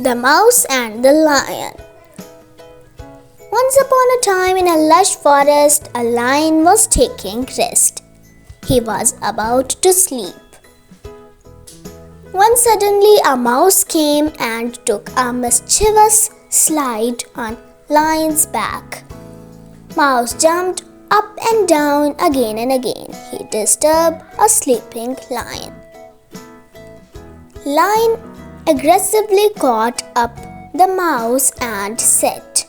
The Mouse and the Lion. Once upon a time in a lush forest, a lion was taking rest. He was about to sleep. When suddenly a mouse came and took a mischievous slide on lion's back. Mouse jumped up and down again and again. He disturbed a sleeping lion. Lion aggressively caught up the mouse and said,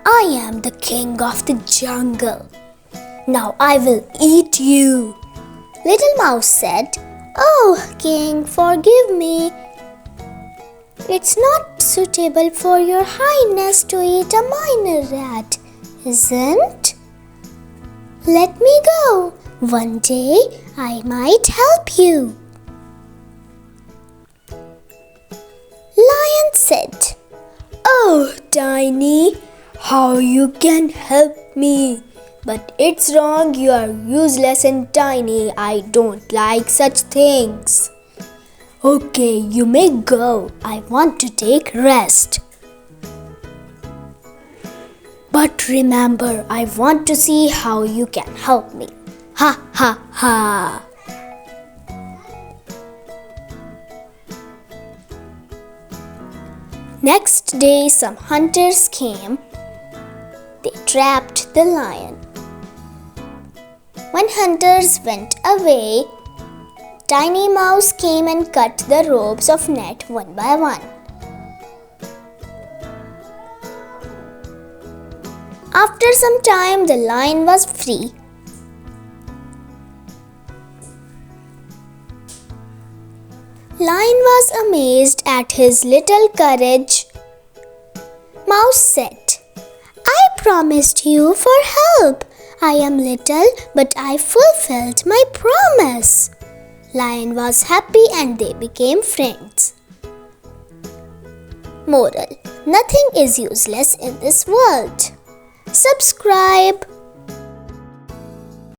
"I am the king of the jungle. Now I will eat you." Little Mouse said, "Oh, king, forgive me. It's not suitable for your highness to eat a minor rat, isn't? Let me go. One day I might help you." Lion said, "Oh, Tiny, how you can help me? But it's wrong, you are useless and tiny. I don't like such things." "Okay, you may go. I want to take rest. But remember, I want to see how you can help me." Ha ha ha. Next day, some hunters came. They trapped the lion. When hunters went away, Tiny Mouse came and cut the ropes of net one by one. After some time, the lion was free. Lion was amazed at his little courage. Mouse said, "I promised you for help. I am little, but I fulfilled my promise." Lion was happy and they became friends. Moral: nothing is useless in this world. Subscribe.